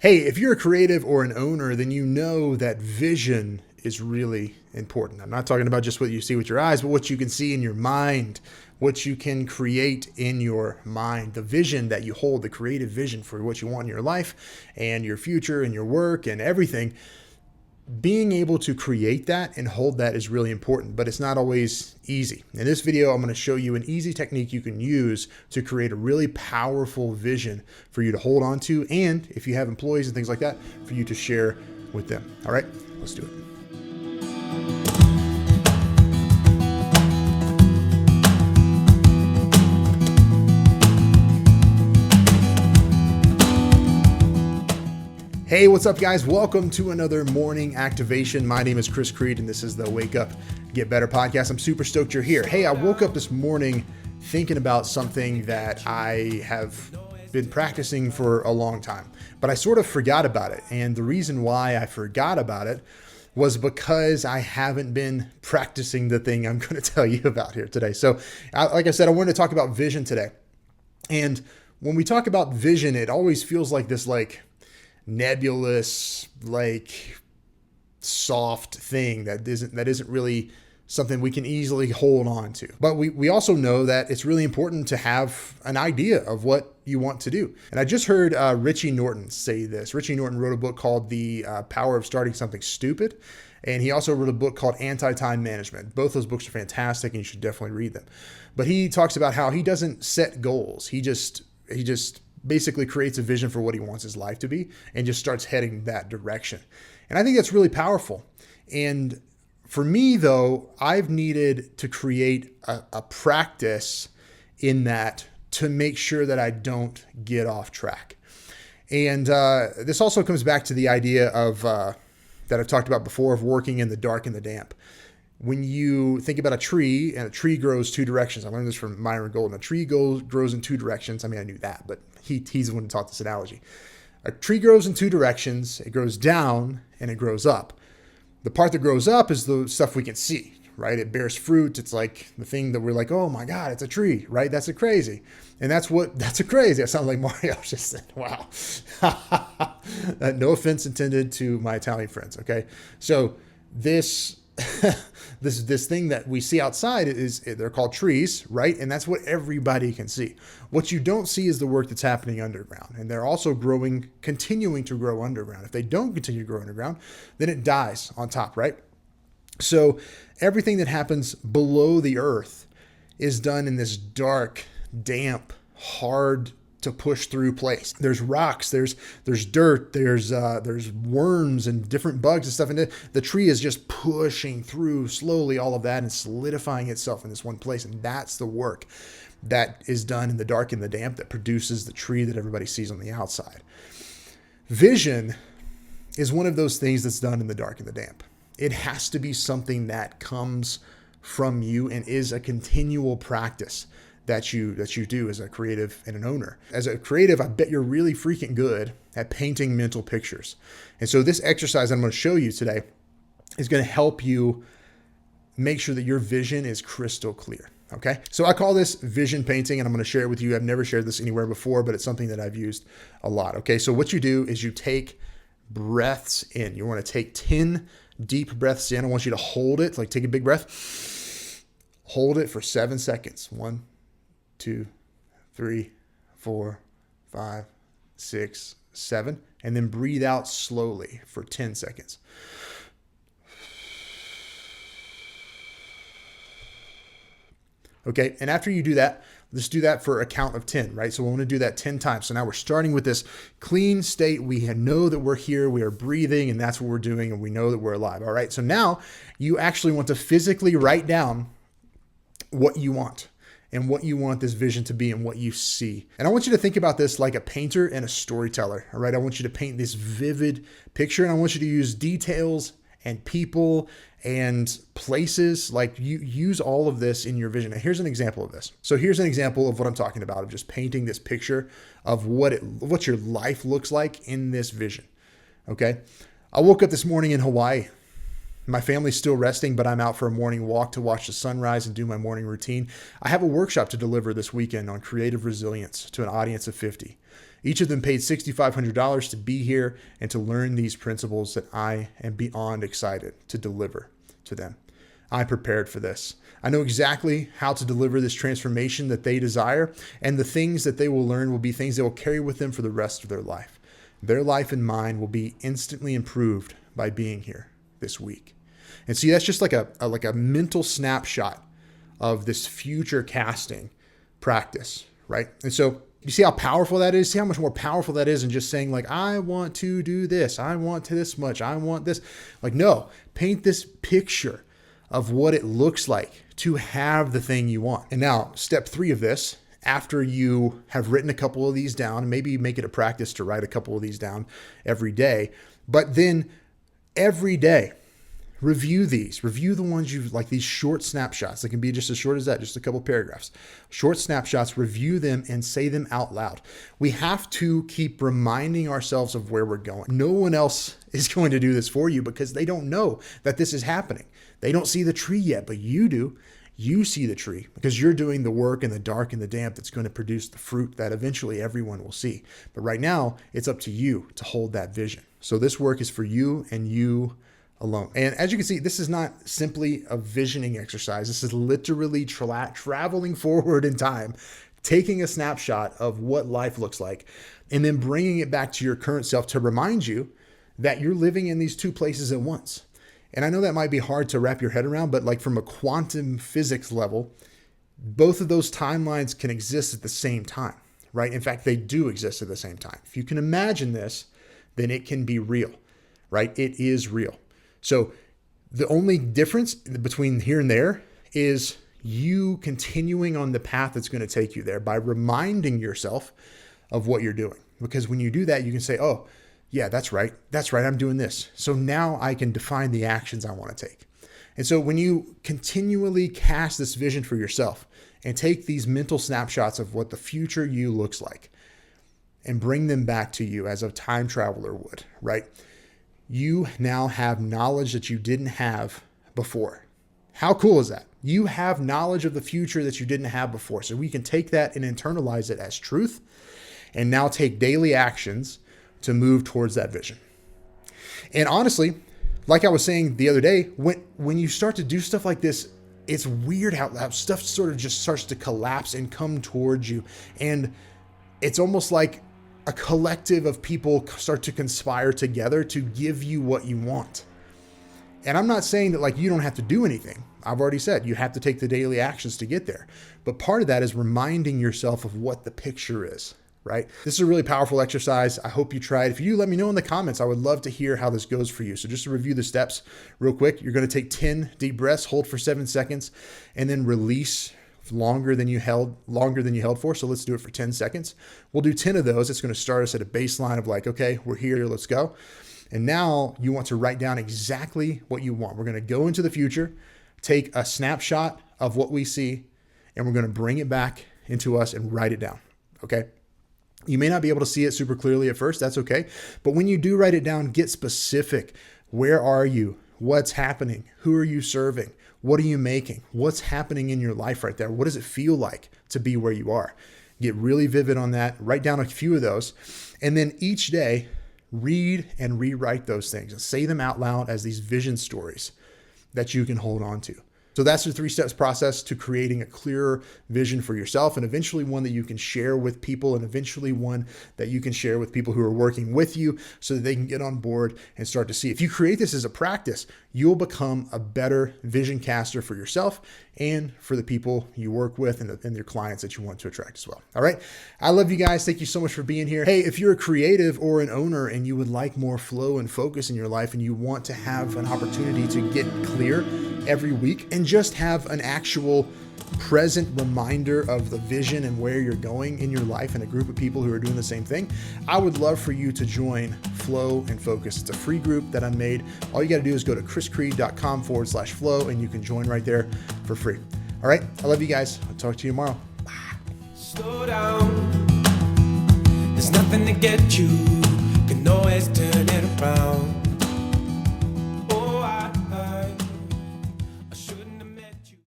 Hey, if you're a creative or an owner, then you know that vision is really important. I'm not talking about just what you see with your eyes, but what you can see in your mind, what you can create in your mind, the vision that you hold, the creative vision for what you want in your life and your future and your work and everything. Being able to create that and hold that is really important, but it's not always easy. In this video, I'm going to show you an easy technique you can use to create a really powerful vision for you to hold on to, and if you have employees and things like that, for you to share with them. All right, let's do it. Hey, what's up, guys? Welcome to another morning activation. My name is Chris Creed, and this is the Wake Up, Get Better podcast. I'm super stoked you're here. Hey, I woke up this morning thinking about something that I have been practicing for a long time, but I sort of forgot about it. And the reason why I forgot about it was because I haven't been practicing the thing I'm going to tell you about here today. So, like I said, I wanted to talk about vision today. And when we talk about vision, it always feels like this, nebulous, soft thing that isn't really something we can easily hold on to. But we also know that it's really important to have an idea of what you want to do. And I just heard Richie Norton say this. Richie Norton wrote a book called The Power of Starting Something Stupid. And he also wrote a book called Anti-Time Management. Both those books are fantastic and you should definitely read them. But he talks about how he doesn't set goals. He just basically creates a vision for what he wants his life to be and just starts heading that direction. And I think that's really powerful. And for me, though, I've needed to create a practice in that to make sure that I don't get off track. And this also comes back to the idea of that I've talked about before, of working in the dark and the damp. When you think about a tree, and a tree grows two directions. I learned this from Myron Golden. A tree grows in two directions. I mean, I knew that, but he's the one who taught this analogy. A tree grows in two directions. It grows down and it grows up. The part that grows up is the stuff we can see, right? It bears fruit. It's like the thing that we're like, oh my God, it's a tree, right? That's a crazy. And that's a crazy. I sound like Mario just said, wow. No offense intended to my Italian friends, okay? So this thing that we see outside they're called trees, right? And that's what everybody can see. What you don't see is the work that's happening underground. And they're also continuing to grow underground. If they don't continue to grow underground, then it dies on top, right? So everything that happens below the earth is done in this dark, damp, hard to push through place. There's rocks, there's dirt, there's worms and different bugs and stuff. And the tree is just pushing through slowly all of that and solidifying itself in this one place. And that's the work that is done in the dark and the damp that produces the tree that everybody sees on the outside. Vision is one of those things that's done in the dark and the damp. It has to be something that comes from you and is a continual practice that you do as a creative and an owner. As a creative, I bet you're really freaking good at painting mental pictures. And so this exercise I'm going to show you today is going to help you make sure that your vision is crystal clear. Okay. So I call this vision painting, and I'm going to share it with you. I've never shared this anywhere before, but it's something that I've used a lot. Okay. So what you do is you take breaths in. You want to take 10 deep breaths in. I want you to hold it, take a big breath, hold it for 7 seconds. 1, 2, 3, 4, 5, 6, 7, and then breathe out slowly for 10 seconds. Okay, and after you do that, let's do that for a count of 10, right? So we want to do that 10 times. So now we're starting with this clean state. We know that we're here, we are breathing, and that's what we're doing, and we know that we're alive. All right, so now you actually want to physically write down what you want and what you want this vision to be and what you see. And I want you to think about this like a painter and a storyteller, all right? I want you to paint this vivid picture, and I want you to use details and people and places. You use all of this in your vision. And here's an example of this. So here's an example of what I'm talking about, of just painting this picture of what your life looks like in this vision, okay? I woke up this morning in Hawaii. My family's still resting, but I'm out for a morning walk to watch the sunrise and do my morning routine. I have a workshop to deliver this weekend on creative resilience to an audience of 50. Each of them paid $6,500 to be here and to learn these principles that I am beyond excited to deliver to them. I prepared for this. I know exactly how to deliver this transformation that they desire, and the things that they will learn will be things they will carry with them for the rest of their life. Their life and mine will be instantly improved by being here this week. And see, that's just like a mental snapshot of this future casting practice, right? And so you see how powerful that is? See how much more powerful that is than just saying like, I want to do this. I want this much. I want this. Like, no, paint this picture of what it looks like to have the thing you want. And now step 3 of this, after you have written a couple of these down, maybe make it a practice to write a couple of these down every day, but then every day, review these. Review the ones you've, like these short snapshots. They can be just as short as that, just a couple paragraphs. Short snapshots, review them and say them out loud. We have to keep reminding ourselves of where we're going. No one else is going to do this for you because they don't know that this is happening. They don't see the tree yet, but you do. You see the tree because you're doing the work in the dark and the damp that's going to produce the fruit that eventually everyone will see. But right now, it's up to you to hold that vision. So this work is for you and you alone. And as you can see, this is not simply a visioning exercise. This is literally traveling forward in time, taking a snapshot of what life looks like, and then bringing it back to your current self to remind you that you're living in these two places at once. And I know that might be hard to wrap your head around, but like from a quantum physics level, both of those timelines can exist at the same time, right? In fact, they do exist at the same time. If you can imagine this, then it can be real, right? It is real. So the only difference between here and there is you continuing on the path that's going to take you there by reminding yourself of what you're doing. Because when you do that, you can say, oh, yeah, that's right. That's right. I'm doing this. So now I can define the actions I want to take. And so when you continually cast this vision for yourself and take these mental snapshots of what the future you looks like and bring them back to you as a time traveler would, right? You now have knowledge that you didn't have before. How cool is that? You have knowledge of the future that you didn't have before. So we can take that and internalize it as truth and now take daily actions to move towards that vision. And honestly, like I was saying the other day, when you start to do stuff like this, it's weird how stuff sort of just starts to collapse and come towards you. And it's almost like a collective of people start to conspire together to give you what you want. And I'm not saying that like you don't have to do anything. I've already said you have to take the daily actions to get there. But part of that is reminding yourself of what the picture is, right? This is a really powerful exercise. I hope you try it. If you let me know in the comments, I would love to hear how this goes for you. So just to review the steps real quick, you're going to take 10 deep breaths, hold for 7 seconds, and then release longer than you held for. So let's do it for 10 seconds. We'll do 10 of those. It's going to start us at a baseline of like, okay, we're here, let's go. And now you want to write down exactly what you want. We're going to go into the future, take a snapshot of what we see, and we're going to bring it back into us and write it down. Okay. You may not be able to see it super clearly at first. That's okay. But when you do write it down, get specific. Where are you? What's happening? Who are you serving? What are you making? What's happening in your life right there? What does it feel like to be where you are? Get really vivid on that. Write down a few of those. And then each day, read and rewrite those things and say them out loud as these vision stories that you can hold on to. So that's the 3 steps process to creating a clearer vision for yourself, and eventually one that you can share with people, and eventually one that you can share with people who are working with you so that they can get on board and start to see. If you create this as a practice, you'll become a better vision caster for yourself and for the people you work with and your clients that you want to attract as well. All right. I love you guys. Thank you so much for being here. Hey, if you're a creative or an owner and you would like more flow and focus in your life and you want to have an opportunity to get clear every week and just have an actual present reminder of the vision and where you're going in your life and a group of people who are doing the same thing, I would love for you to join Flow and Focus. It's a free group that I made. All you got to do is go to chriscreed.com/flow and you can join right there for free. All right. I love you guys. I'll talk to you tomorrow. Bye. Slow down. There's nothing to get you. Can always turn it around.